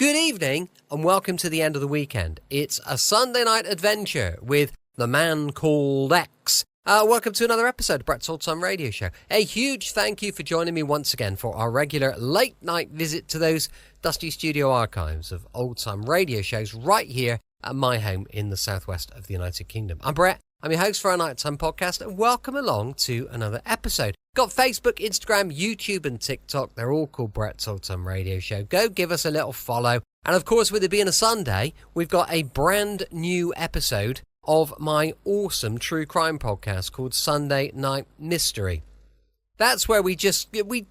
Good evening and welcome to the end of the weekend. It's a Sunday night adventure with the man called X. Welcome to another episode of Brett's Old Time Radio Show. A huge thank you for joining me once again for our regular late night visit to those dusty studio archives of old time radio shows right here at my home in the southwest of the United Kingdom. I'm Brett. I'm your host for our Nighttime Podcast, and welcome along to another episode. Got Facebook, Instagram, YouTube, and TikTok. They're all called Brett's Old Time Radio Show. Go give us a little follow. And of course, with it being a Sunday, we've got a brand new episode of my awesome true crime podcast called Sunday Night Mystery. That's where we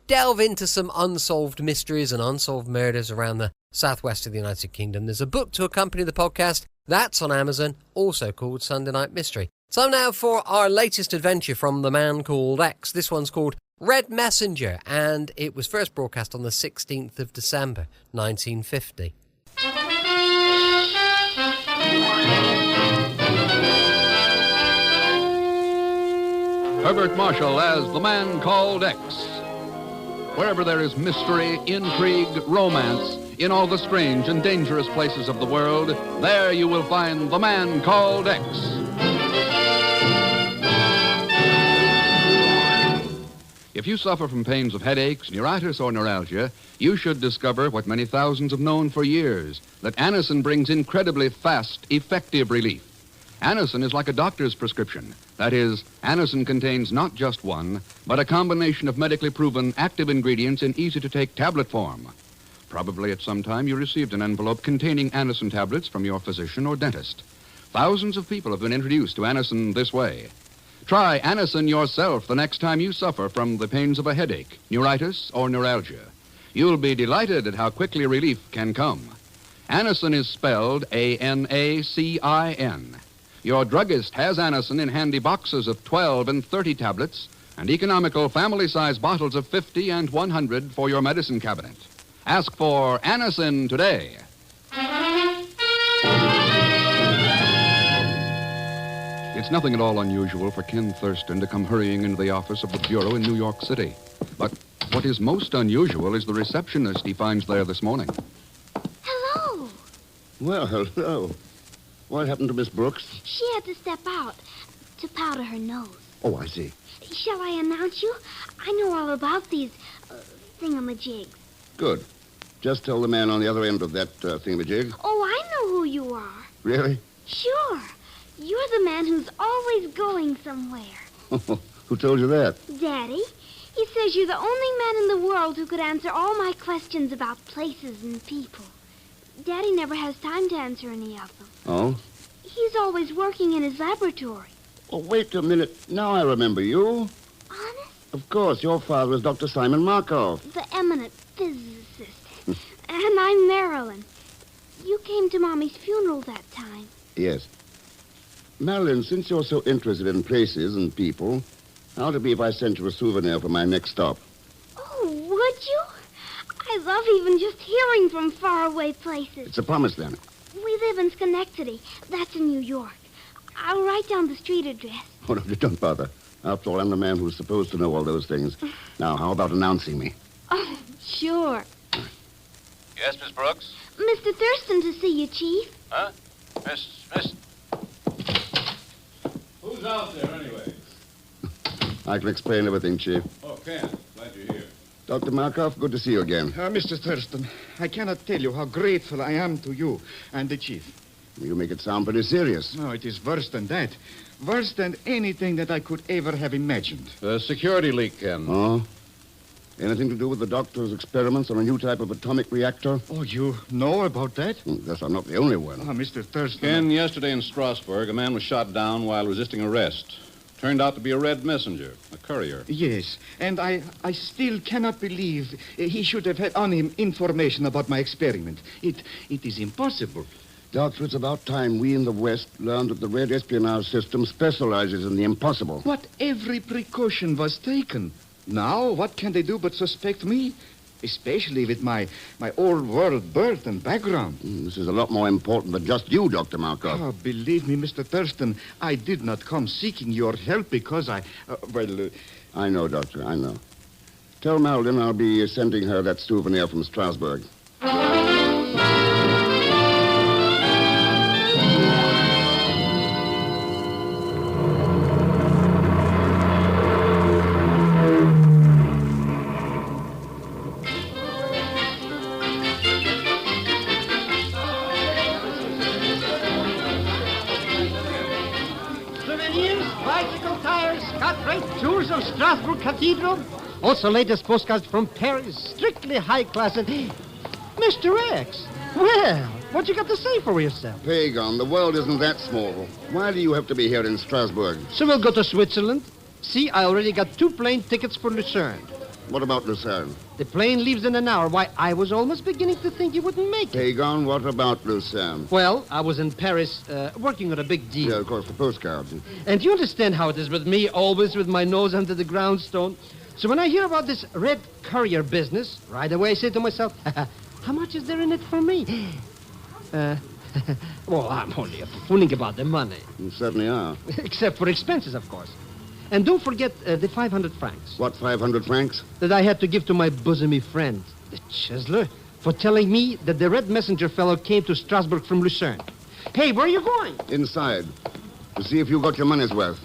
delve into some unsolved mysteries and unsolved murders around the southwest of the United Kingdom. There's a book to accompany the podcast. That's on Amazon, also called Sunday Night Mystery. So now for our latest adventure from the man called X. This one's called Red Messenger, and it was first broadcast on the 16th of December, 1950. Herbert Marshall as the man called X. Wherever there is mystery, intrigue, romance, in all the strange and dangerous places of the world, there you will find the man called X. If you suffer from pains of headaches, neuritis, or neuralgia, you should discover what many thousands have known for years, that Anacin brings incredibly fast, effective relief. Anacin is like a doctor's prescription. That is, Anacin contains not just one, but a combination of medically proven active ingredients in easy-to-take tablet form. Probably at some time you received an envelope containing Anacin tablets from your physician or dentist. Thousands of people have been introduced to Anacin this way. Try Anacin yourself the next time you suffer from the pains of a headache, neuritis, or neuralgia. You'll be delighted at how quickly relief can come. Anacin is spelled A-N-A-C-I-N. Your druggist has Anacin in handy boxes of 12 and 30 tablets and economical family-size bottles of 50 and 100 for your medicine cabinet. Ask for Anacin today. It's nothing at all unusual for Ken Thurston to come hurrying into the office of the Bureau in New York City. But what is most unusual is the receptionist he finds there this morning. Hello. Well, hello. What happened to Miss Brooks? She had to step out to powder her nose. Oh, I see. Shall I announce you? I know all about these thingamajigs. Good. Just tell the man on the other end of that thingamajig. Oh, I know who you are. Really? Sure. You're the man who's always going somewhere. Who told you that? Daddy. He says you're the only man in the world who could answer all my questions about places and people. Daddy never has time to answer any of them. Oh? He's always working in his laboratory. Oh, wait a minute. Now I remember you. Honest? Of course, your father is Dr. Simon Markov. The eminent physicist. And I'm Marilyn. You came to Mommy's funeral that time. Yes. Marilyn, since you're so interested in places and people, how'd it be if I sent you a souvenir for my next stop? Oh, would you? I love even just hearing from faraway places. It's a promise, then. We live in Schenectady. That's in New York. I'll write down the street address. Oh, no, don't bother. After all, I'm the man who's supposed to know all those things. Now, how about announcing me? Oh, sure. Yes, Miss Brooks? Mr. Thurston to see you, Chief. Huh? Miss... Who's out there, anyway? I can explain everything, Chief. Oh, Ken. Glad you're here. Dr. Markov, good to see you again. Mr. Thurston, I cannot tell you how grateful I am to you and the chief. You make it sound pretty serious. No, it is worse than that. Worse than anything that I could ever have imagined. The security leak, Ken. Oh? Anything to do with the doctor's experiments on a new type of atomic reactor? Oh, you know about that? Guess I'm not the only one. Mr. Thurston. Ken, yesterday in Strasbourg, a man was shot down while resisting arrest. Turned out to be a red messenger, a courier. Yes, and I still cannot believe he should have had on him information about my experiment. It is impossible. Doctor, it's about time we in the West learned that the red espionage system specializes in the impossible. What every precaution was taken. Now, what can they do but suspect me? Especially with my all-world birth and background. This is a lot more important than just you, Dr. Markov. Oh, believe me, Mr. Thurston, I did not come seeking your help because I know, Doctor, I know. Tell Marilyn I'll be sending her that souvenir from Strasbourg. portrait tours of Strasbourg Cathedral. Also latest postcards from Paris. Strictly high class. And Mr. X, well, what you got to say for yourself? Pagan, the world isn't that small. Why do you have to be here in Strasbourg? So we'll go to Switzerland. See, I already got 2 plane tickets for Lucerne. What about Lucerne? The plane leaves in an hour. Why, I was almost beginning to think you wouldn't make it. Pagan, what about Lucerne? Well, I was in Paris working on a big deal. Yeah, of course, the postcards. And you understand how it is with me, always with my nose under the groundstone. So when I hear about this red courier business, right away I say to myself, how much is there in it for me? Well, I'm only fooling about the money. You certainly are. Except for expenses, of course. And don't forget the 500 francs. What, 500 francs? That I had to give to my bosomy friend, the chiseler, for telling me that the red messenger fellow came to Strasbourg from Lucerne. Hey, where are you going? Inside. To see if you got your money's worth.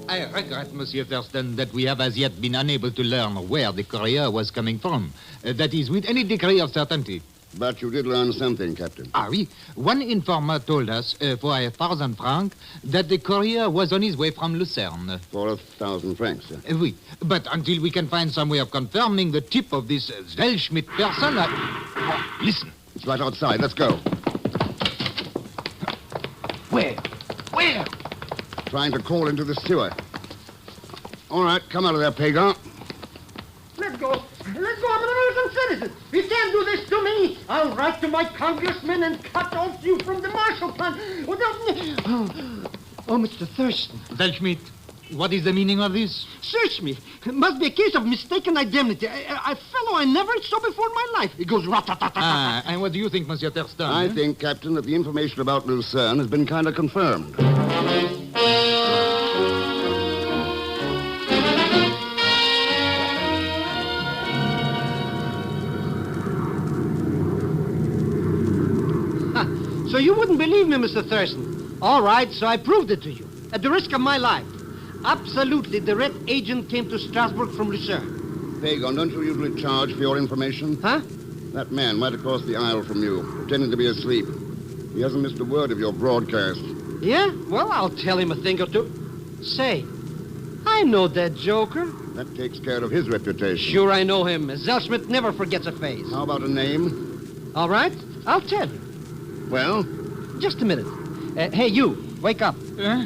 I regret, Monsieur Thurston, that we have as yet been unable to learn where the courier was coming from. That is, with any degree of certainty. But you did learn something, Captain. Ah, oui. One informer told us, for 1,000 francs, that the courier was on his way from Lucerne. For 1,000 francs, yeah? Oui. But until we can find some way of confirming the tip of this Zellschmidt person, listen. It's right outside. Let's go. Where? Where? Trying to crawl into the sewer. All right, come out of there, Pagan. Let go. Let go. I'm an American citizen. You can't do this to me. I'll write to my congressman and cut off you from the Marshall Plan. Oh, Mr. Thurston. Zellschmidt, what is the meaning of this? Search me. It must be a case of mistaken identity. A fellow I never saw before in my life. It goes rat-tat-tat-tat. And what do you think, Monsieur Thurston? I think, Captain, that the information about Lucerne has been kind of confirmed. So you wouldn't believe me, Mr. Thurston. All right, so I proved it to you. At the risk of my life. Absolutely, the red agent came to Strasbourg from Lucerne. Pagan, don't you usually charge for your information? Huh? That man right across the aisle from you, pretending to be asleep. He hasn't missed a word of your broadcast. Yeah? Well, I'll tell him a thing or two. Say, I know that joker. That takes care of his reputation. Sure I know him. Zellschmidt never forgets a face. How about a name? All right, I'll tell you. Well? Just a minute. Hey, you, wake up. What?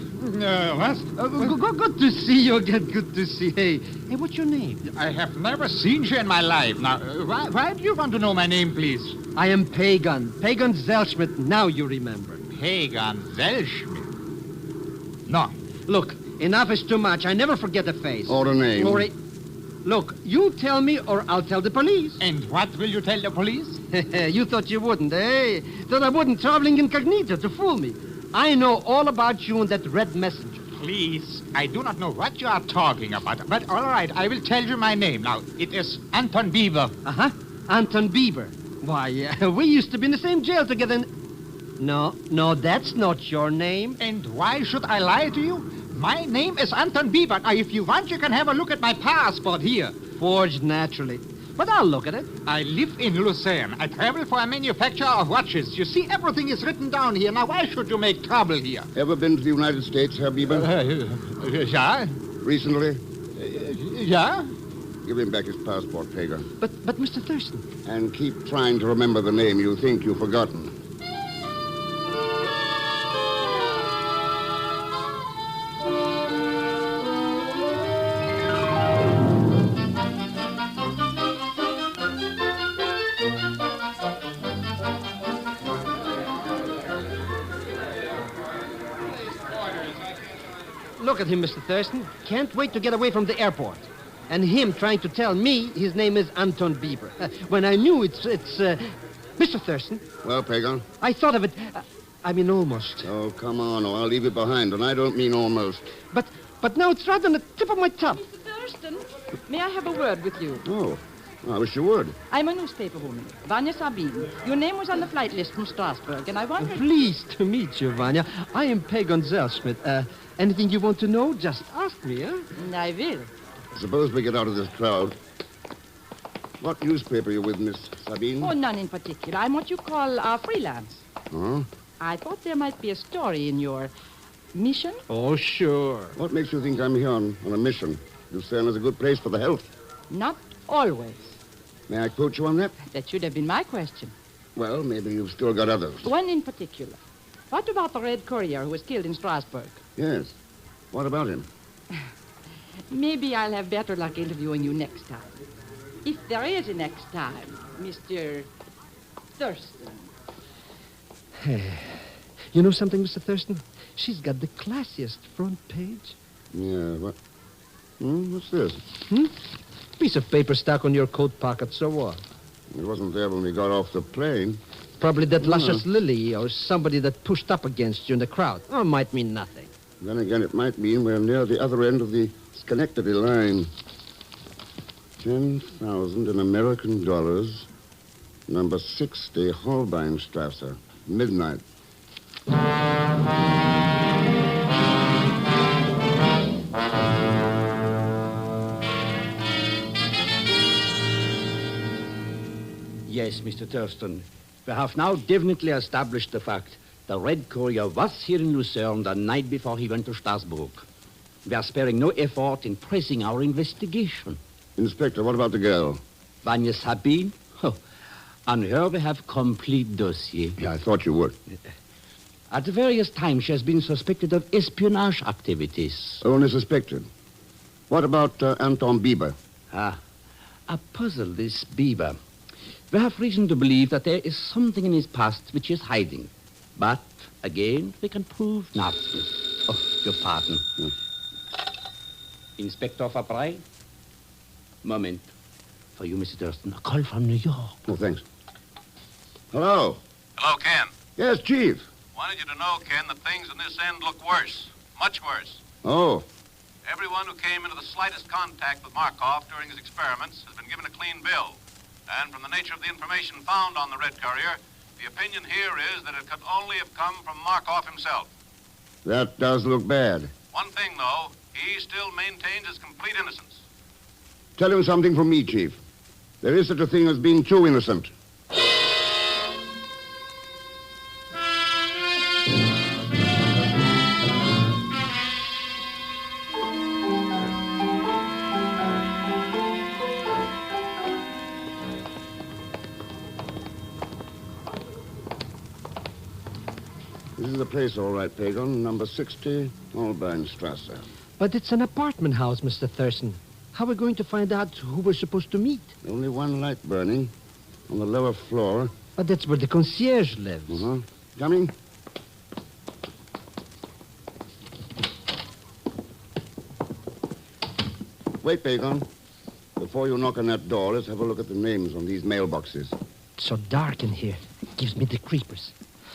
Good to see you again. Good to see. Hey, what's your name? I have never seen you in my life. Now, why do you want to know my name, please? I am Pagan. Pagan Zellschmidt. Now you remember. Pagan Zellschmidt. No. Look, enough is too much. I never forget a face. Or a name. Look, you tell me or I'll tell the police. And what will you tell the police? You thought you wouldn't, eh? Thought I wouldn't, traveling incognito to fool me. I know all about you and that red messenger. Please, I do not know what you are talking about. But all right, I will tell you my name. Now, it is Anton Bieber. Uh-huh. Anton Bieber. Why, we used to be in the same jail together. No, that's not your name. And why should I lie to you? My name is Anton Bieber. Now, if you want, you can have a look at my passport here. Forged, naturally. But I'll look at it. I live in Lucerne. I travel for a manufacturer of watches. You see, everything is written down here. Now, why should you make trouble here? Ever been to the United States, Herr Bieber? Yeah. Recently? Yeah. Give him back his passport, Pagan. But Mr. Thurston. And keep trying to remember the name you think you've forgotten. Look at him, Mr. Thurston. Can't wait to get away from the airport. And him trying to tell me his name is Anton Bieber. When I knew it's Mr. Thurston. Well, Pagan? I thought of it. I mean, almost. Oh, come on, or I'll leave it behind, and I don't mean almost. But now it's right on the tip of my tongue. Mr. Thurston, may I have a word with you? Oh, I wish you would. I'm a newspaper woman, Vanya Sabine. Your name was on the flight list from Strasbourg, and I wondered... Pleased to meet you, Vanya. I am Pagan Zellschmidt. Anything you want to know, just ask me, huh? I will. Suppose we get out of this crowd. What newspaper are you with, Miss Sabine? Oh, none in particular. I'm what you call freelance. Huh? I thought there might be a story in your mission. Oh, sure. What makes you think I'm here on a mission? Lucerne is a good place for the health. Not always. May I quote you on that? That should have been my question. Well, maybe you've still got others. One in particular. What about the Red Courier who was killed in Strasbourg? Yes. What about him? Maybe I'll have better luck interviewing you next time. If there is a next time, Mr. Thurston. You know something, Mr. Thurston? She's got the classiest front page. Yeah, what? What's this? Piece of paper stuck on your coat pocket, so what? It wasn't there when we got off the plane. Probably that luscious lily or somebody that pushed up against you in the crowd. Oh, might mean nothing. Then again, it might mean we're near the other end of the Schenectady line. 10,000 in American dollars. Number 60, Holbeinstrasse. Midnight. Yes, Mr. Thurston. We have now definitely established the fact the Red Courier was here in Lucerne the night before he went to Strasbourg. We are sparing no effort in pressing our investigation. Inspector, what about the girl? Vanya Sabine? Oh, on her we have complete dossier. Yeah, I thought you would. At various times she has been suspected of espionage activities. Only suspected. What about Anton Bieber? A puzzle, this Bieber. We have reason to believe that there is something in his past which he is hiding. But, again, we can prove nothing. Oh, your pardon. Inspector Fabry? Moment. For you, Mr. Thurston, a call from New York. Oh, thanks. Hello? Hello, Ken. Yes, Chief. Wanted you to know, Ken, that things in this end look worse. Much worse. Oh. Everyone who came into the slightest contact with Markov during his experiments has been given a clean bill. And from the nature of the information found on the Red Courier, the opinion here is that it could only have come from Markov himself. That does look bad. One thing, though, he still maintains his complete innocence. Tell him something from me, Chief. There is such a thing as being too innocent. This is the place, all right, Pagan. Number 60, Holbeinstrasse. But it's an apartment house, Mr. Thurston. How are we going to find out who we're supposed to meet? Only one light burning on the lower floor. But that's where the concierge lives. Coming? Wait, Pagan. Before you knock on that door, let's have a look at the names on these mailboxes. It's so dark in here. It gives me the creepers.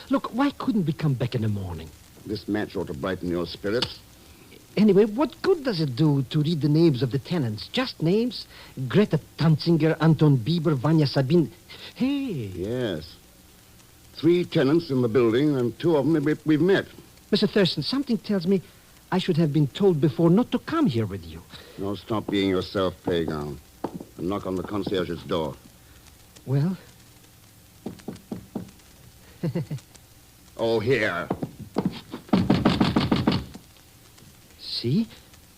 Look, why couldn't we come back in the morning? This match ought to brighten your spirits. Anyway, what good does it do to read the names of the tenants? Just names? Greta Tanzinger, Anton Bieber, Vanya Sabine. Hey. Yes. 3 tenants in the building, and 2 of them we've met. Mr. Thurston, something tells me I should have been told before not to come here with you. No, stop being yourself, Pagan. And knock on the concierge's door. Well? Oh, here. See?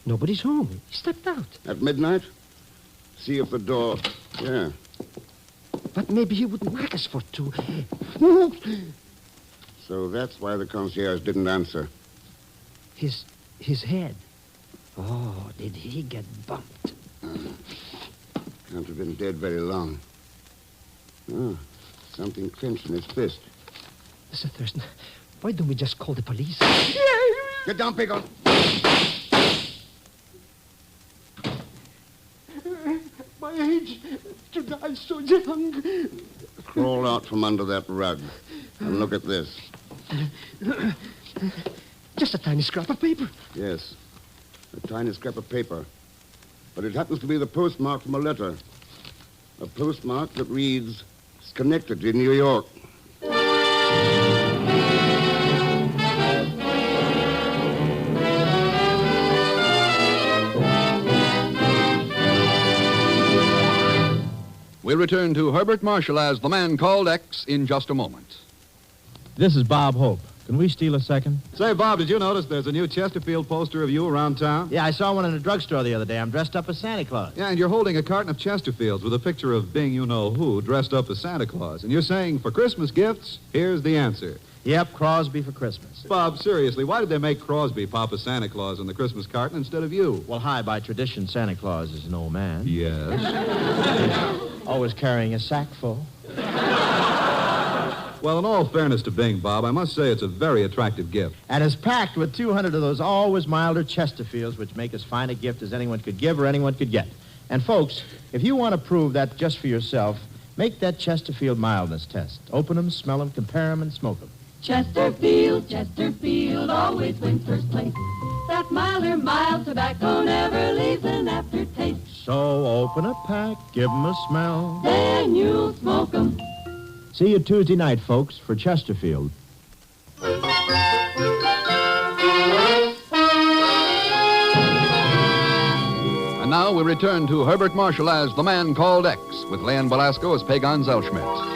Nobody's home. He stepped out. At midnight? See if the door... Yeah. But maybe he wouldn't like us for 2. So that's why the concierge didn't answer. His head. Oh, did he get bumped? Can't have been dead very long. Oh, something clenched in his fist. Mr. Thurston, why don't we just call the police? Get down, Pagan. My age to die so young. Crawl out from under that rug and look at this. Just a tiny scrap of paper. Yes, a tiny scrap of paper. But it happens to be the postmark from a letter. A postmark that reads, Schenectady, New York. We'll return to Herbert Marshall as the man called X in just a moment. This is Bob Hope. Can we steal a second? Say, Bob, did you notice there's a new Chesterfield poster of you around town? Yeah, I saw one in a drugstore the other day. I'm dressed up as Santa Claus. Yeah, and you're holding a carton of Chesterfields with a picture of Bing-you-know-who dressed up as Santa Claus. And you're saying, for Christmas gifts, here's the answer. Yep, Crosby for Christmas. Bob, seriously, why did they make Crosby Papa Santa Claus on the Christmas carton instead of you? Well, hi, by tradition, Santa Claus is an old man. Yes. Always carrying a sack full. Well, in all fairness to Bing, Bob, I must say it's a very attractive gift. And it's packed with 200 of those always milder Chesterfields, which make as fine a gift as anyone could give or anyone could get. And, folks, if you want to prove that just for yourself, make that Chesterfield mildness test. Open them, smell them, compare them, and smoke them. Chesterfield, Chesterfield always wins first place. That milder, mild tobacco never leaves an aftertaste. So open a pack, give them a smell. Then you'll smoke 'em. See you Tuesday night, folks, for Chesterfield. And now we return to Herbert Marshall as the man called X, with Leon Velasco as Pagan Zellschmidt.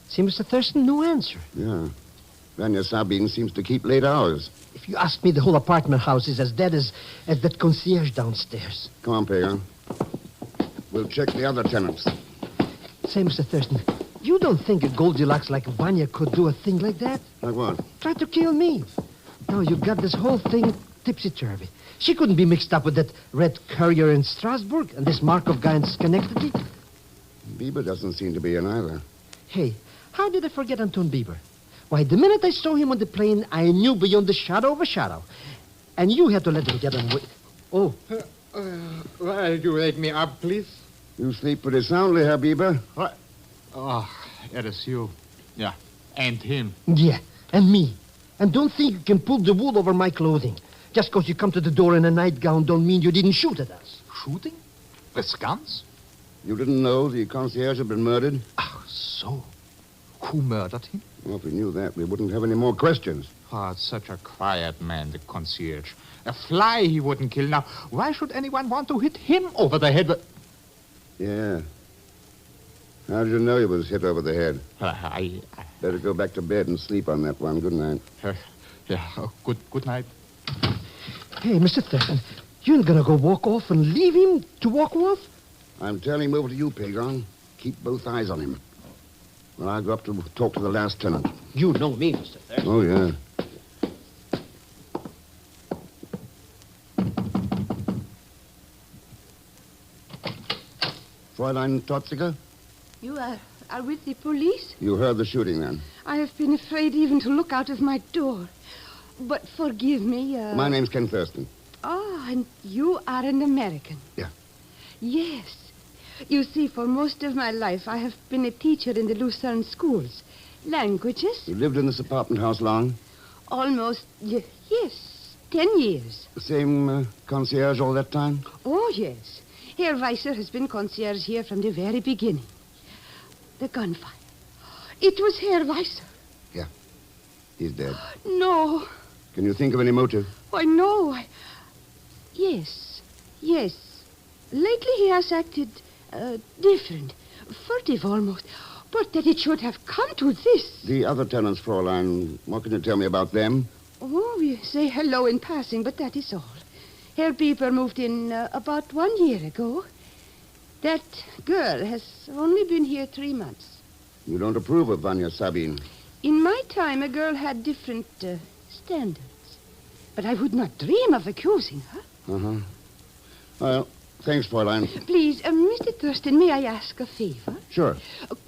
See, Mr. Thurston, no answer. Yeah. Vanya Sabine seems to keep late hours. If you ask me, the whole apartment house is as dead as that concierge downstairs. Come on, Pagan. We'll check the other tenants. Say, Mr. Thurston, you don't think a Goldilocks like Vanya could do a thing like that? Like what? Try to kill me. No, you got this whole thing tipsy-turvy. She couldn't be mixed up with that red courier in Strasbourg and this Markov guy in Schenectady. Bieber doesn't seem to be in either. Hey, how did I forget Anton Bieber? Why, the minute I saw him on the plane, I knew beyond the shadow of a shadow. And you had to let him get away. Oh. Will you wake me up, please? You sleep pretty soundly, Herr Bieber. What? Oh, it is you. Yeah, and him. Yeah, and me. And don't think you can pull the wool over my clothing. Just because you come to the door in a nightgown don't mean you didn't shoot at us. Shooting? With guns? You didn't know the concierge had been murdered? Oh, so. Who murdered him? Well, if we knew that, we wouldn't have any more questions. Oh, it's such a quiet man, the concierge. A fly he wouldn't kill. Now, why should anyone want to hit him over the head with... Yeah. How did you know he was hit over the head? Better go back to bed and sleep on that one. Good night. Good night. Hey, Mr. Thurston, you ain't gonna go walk off and leave him to walk off? I'm turning him over to you, Pagan. Keep both eyes on him. Well, I'll go up to talk to the last tenant. You know me, Mr. Thurston. Oh, yeah. Fräulein Totziger? You are with the police? You heard the shooting, then? I have been afraid even to look out of my door. But forgive me, My name's Ken Thurston. Oh, and you are an American? Yeah. Yes. You see, for most of my life, I have been a teacher in the Lucerne schools. Languages? You lived in this apartment house long? Almost, yes, 10 years. The same concierge all that time? Oh, yes. Herr Weisser has been concierge here from the very beginning. The gunfire. It was Herr Weisser. Yeah. He's dead. No. Can you think of any motive? Why, no. Yes. Lately he has acted different. Furtive almost. But that it should have come to this. The other tenants, Fräulein, what can you tell me about them? Oh, we say hello in passing, but that is all. Herr Bieber moved in about 1 year ago. That girl has only been here 3 months. You don't approve of Vanya Sabine? In my time, a girl had different standards. But I would not dream of accusing her. Uh-huh. Well, thanks, Fräulein. Please, Mr. Thurston, may I ask a favor? Sure.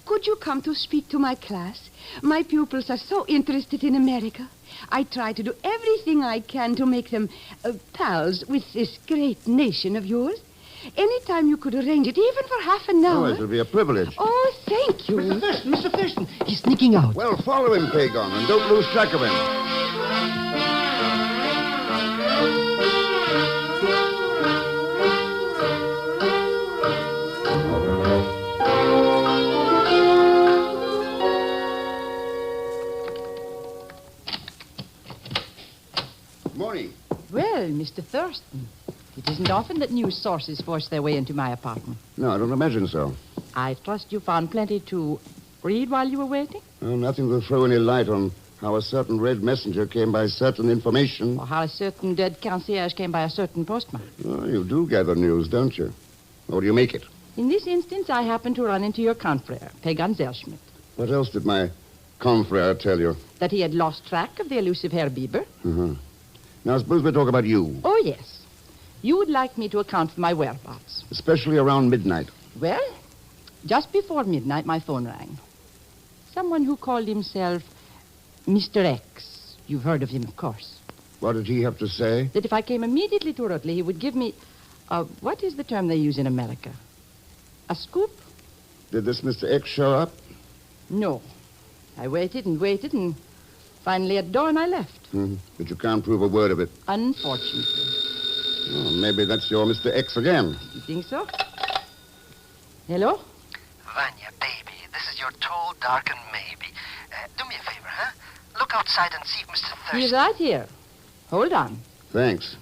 Could you come to speak to my class? My pupils are so interested in America. I try to do everything I can to make them pals with this great nation of yours. Anytime you could arrange it, even for half an hour. Oh, it would be a privilege. Oh, thank you. Mr. Thurston, he's sneaking out. Well, follow him, Pagan, and don't lose track of him. Thurston. It isn't often that news sources force their way into my apartment. No, I don't imagine so. I trust you found plenty to read while you were waiting? Well, nothing to throw any light on how a certain red messenger came by certain information. Or how a certain dead concierge came by a certain postmark. Oh, you do gather news, don't you? Or do you make it? In this instance, I happened to run into your confrere, Pagan Zellschmidt. What else did my confrere tell you? That he had lost track of the elusive Herr Bieber. Uh-huh. Now, suppose we talk about you. Oh, yes. You would like me to account for my whereabouts. Especially around midnight. Well, just before midnight, my phone rang. Someone who called himself Mr. X. You've heard of him, of course. What did he have to say? That if I came immediately to Rutley, he would give me... what is the term they use in America? A scoop? Did this Mr. X show up? No. I waited and finally at dawn I left. Mm-hmm. But you can't prove a word of it. Unfortunately. Oh, maybe that's your Mr. X again. You think so? Hello? Vanya, baby, this is your tall, dark, and maybe. Do me a favor, huh? Look outside and see if Mr. Thurston... He's right here. Hold on. Thanks.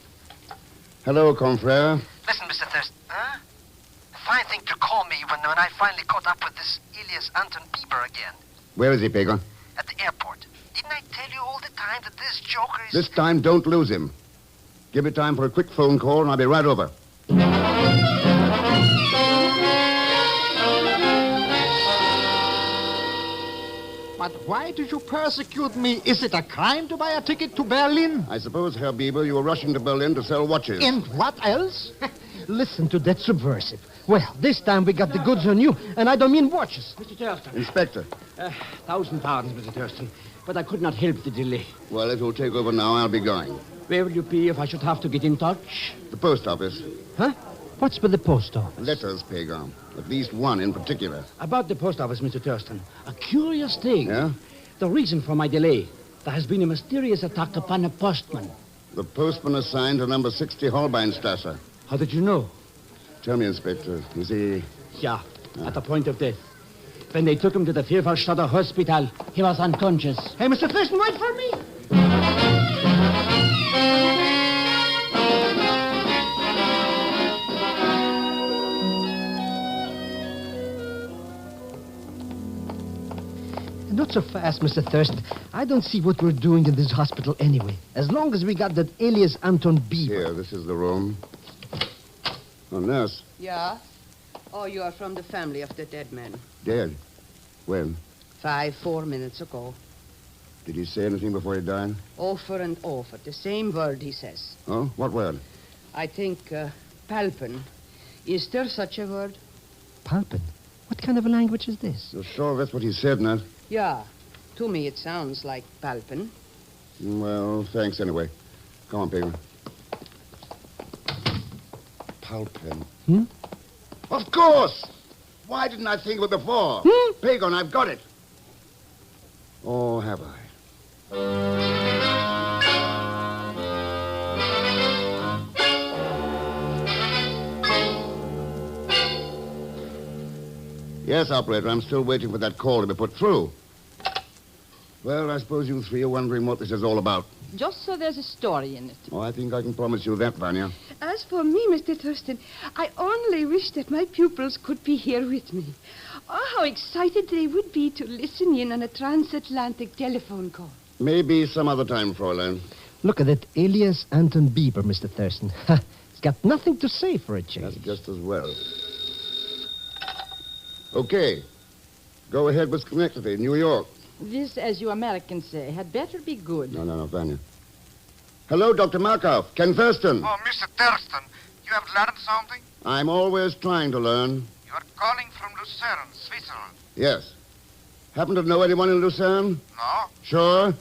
Hello, confrere. Listen, Mr. Thurston, huh? Fine thing to call me when I finally caught up with this Elias Anton Bieber again. Where is he, Pagan? At the airport. Didn't I tell you all the time that this joker is... This time, don't lose him. Give me time for a quick phone call, and I'll be right over. But why did you persecute me? Is it a crime to buy a ticket to Berlin? I suppose, Herr Bieber, you were rushing to Berlin to sell watches. And what else? Listen to that subversive. Well, this time we got the goods on you, and I don't mean watches. Mr. Thurston. Inspector. 1,000 pardons, Mr. Thurston, but I could not help the delay. Well, if you'll take over now, I'll be going. Where will you be if I should have to get in touch? The post office. Huh? What's with the post office? Letters, Pagan. At least one in particular. About the post office, Mr. Thurston. A curious thing. Yeah? The reason for my delay. There has been a mysterious attack upon a postman. The postman assigned to number 60 Holbeinstrasse. How did you know? Tell me, Inspector, is he... Yeah, at the point of death. When they took him to the Vierfachstadter Hospital, he was unconscious. Hey, Mr. Thurston, wait for me! Not so fast, Mr. Thurston. I don't see what we're doing in this hospital anyway. As long as we got that alias Anton Bieber. Here, this is the room. Oh, nurse. Yeah? Oh, you are from the family of the dead man. Dead? When? 4 minutes ago. Did he say anything before he died? Over and over. The same word he says. Oh, what word? I think, palpen. Is there such a word? Palpen? What kind of a language is this? You're sure that's what he said, Nat? Yeah. To me, it sounds like palpen. Well, thanks anyway. Come on, Pagan. Palpen. Hmm? Of course! Why didn't I think of it before? Pagan, I've got it. Or have I? Yes, operator, I'm still waiting for that call to be put through. Well, I suppose you three are wondering what this is all about. Just so there's a story in it. Oh, I think I can promise you that, Vanya. As for me, Mr. Thurston, I only wish that my pupils could be here with me. Oh, how excited they would be to listen in on a transatlantic telephone call. Maybe some other time, Fräulein. Look at that alias Anton Bieber, Mr. Thurston. He's got nothing to say for a change. That's just as well. Okay. Go ahead with Schenectady, New York. This, as you Americans say, had better be good. No, Vanya. Hello, Dr. Markov. Ken Thurston. Oh, Mr. Thurston, you have learned something? I'm always trying to learn. You are calling from Lucerne, Switzerland. Yes. Happen to know anyone in Lucerne? No. Sure?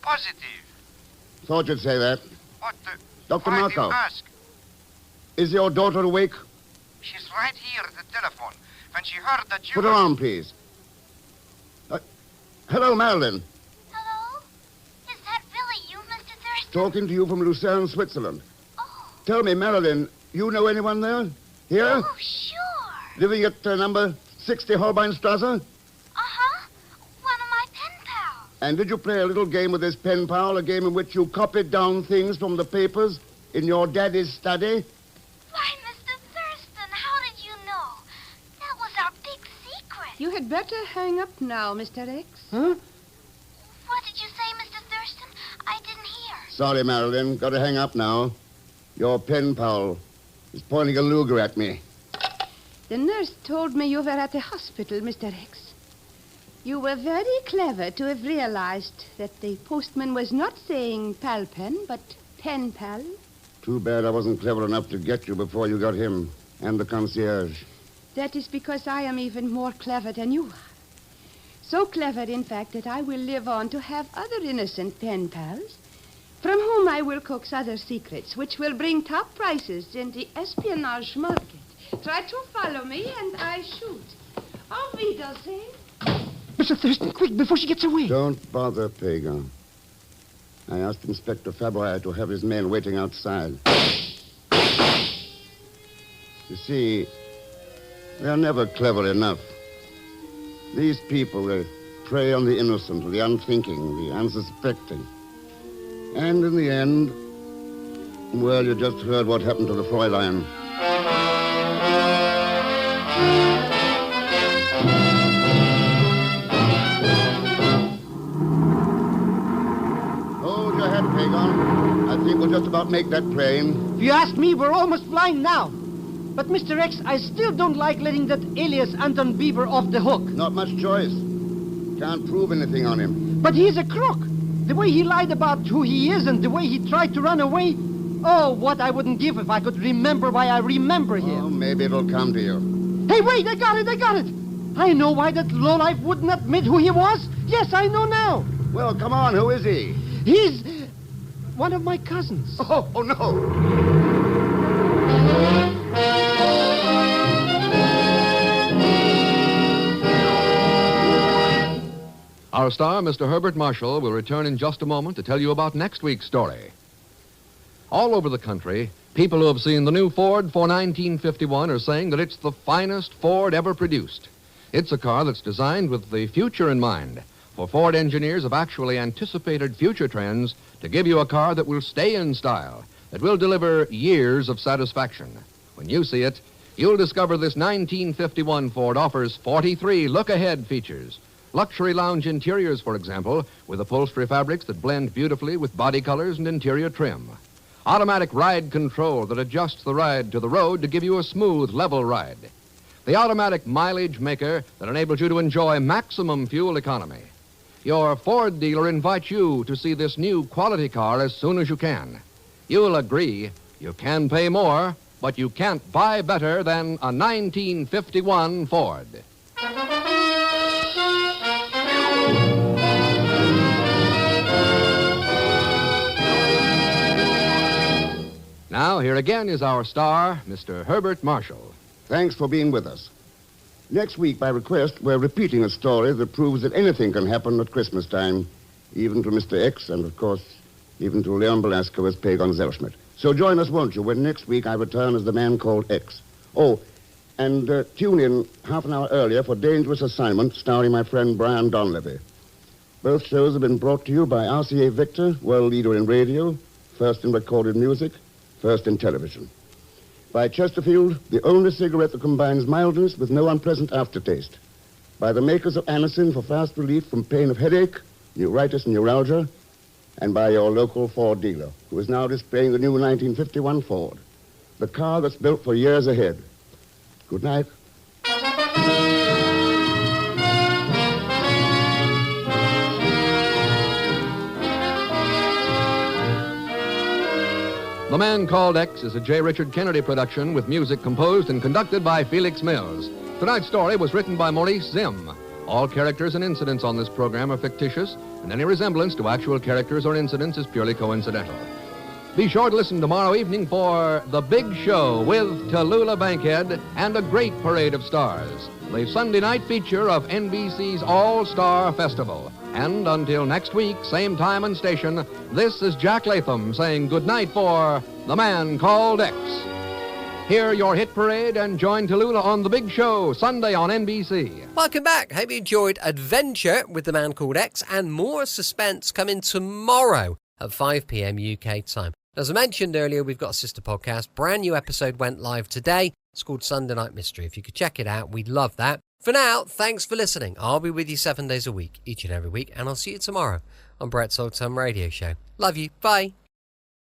Positive. Thought you'd say that. What Dr. why Markov. do you ask? Is your daughter awake? She's right here at the telephone. When she heard that you... Put her on, please. Hello, Marilyn. Hello? Is that really you, Mr. Thurston? Talking to you from Lucerne, Switzerland. Oh. Tell me, Marilyn, you know anyone there? Here? Oh, sure. Living at number 60 Holbeinstrasse? Uh-huh. One of my pen pals. And did you play a little game with this pen pal, a game in which you copied down things from the papers In your daddy's study? Why, Mr. Thurston, how did you know? That was our big secret. You had better hang up now, Mr. X. Huh? What did you say, Mr. Thurston? I didn't hear. Sorry, Marilyn. Got to hang up now. Your pen pal is pointing a Luger at me. The nurse told me you were at the hospital, Mr. X. You were very clever to have realized that the postman was not saying pal pen, but pen pal. Too bad I wasn't clever enough to get you before you got him and the concierge. That is because I am even more clever than you are. So clever, in fact, that I will live on to have other innocent pen pals, from whom I will coax other secrets, which will bring top prices in the espionage market. Try to follow me, and I shoot. Auf Wiedersehen. Mr. Thurston, quick, before she gets away. Don't bother, Pagan. I asked Inspector Fabry to have his men waiting outside. You see, they're never clever enough. These people, they prey on the innocent, the unthinking, the unsuspecting. And in the end, well, you just heard what happened to the Fräulein. Hold your head, Pagan. I think we'll just about make that plane. If you ask me, we're almost flying now. But, Mr. X, I still don't like letting that alias Anton Beaver off the hook. Not much choice. Can't prove anything on him. But he's a crook. The way he lied about who he is and the way he tried to run away. Oh, what I wouldn't give if I could remember why I remember him. Oh, maybe it'll come to you. Hey, wait, I got it. I know why that lowlife wouldn't admit who he was. Yes, I know now. Well, come on, who is he? He's one of my cousins. Oh no. Our star, Mr. Herbert Marshall, will return in just a moment to tell you about next week's story. All over the country, people who have seen the new Ford for 1951 are saying that it's the finest Ford ever produced. It's a car that's designed with the future in mind. For Ford engineers have actually anticipated future trends to give you a car that will stay in style, that will deliver years of satisfaction. When you see it, you'll discover this 1951 Ford offers 43 look-ahead features. Luxury lounge interiors, for example, with upholstery fabrics that blend beautifully with body colors and interior trim. Automatic ride control that adjusts the ride to the road to give you a smooth, level ride. The automatic mileage maker that enables you to enjoy maximum fuel economy. Your Ford dealer invites you to see this new quality car as soon as you can. You'll agree you can pay more, but you can't buy better than a 1951 Ford. Now, here again is our star, Mr. Herbert Marshall. Thanks for being with us. Next week, by request, we're repeating a story that proves that anything can happen at Christmas time, even to Mr. X and, of course, even to Leon Belasco as Pagan Zellschmidt. So join us, won't you, when next week I return as the man called X. Oh, and tune in half an hour earlier for Dangerous Assignment, starring my friend Brian Donlevy. Both shows have been brought to you by RCA Victor, world leader in radio, first in recorded music, first in television. By Chesterfield, the only cigarette that combines mildness with no unpleasant aftertaste. By the makers of Anacin for fast relief from pain of headache, neuritis, and neuralgia. And by your local Ford dealer, who is now displaying the new 1951 Ford. The car that's built for years ahead. Good night. The Man Called X is a J. Richard Kennedy production with music composed and conducted by Felix Mills. Tonight's story was written by Maurice Zimm. All characters and incidents on this program are fictitious, and any resemblance to actual characters or incidents is purely coincidental. Be sure to listen tomorrow evening for The Big Show with Tallulah Bankhead and a great parade of stars, the Sunday night feature of NBC's All-Star Festival. And until next week, same time and station, this is Jack Latham saying goodnight for The Man Called X. Hear your hit parade and join Tallulah on The Big Show, Sunday on NBC. Welcome back. Hope you enjoyed Adventure with The Man Called X, and more suspense coming tomorrow at 5 p.m. UK time. As I mentioned earlier, we've got a sister podcast. Brand new episode went live today. It's called Sunday Night Mystery. If you could check it out, we'd love that. For now, thanks for listening. I'll be with you 7 days a week, each and every week, and I'll see you tomorrow on Brett's Old Time Radio Show. Love you. Bye.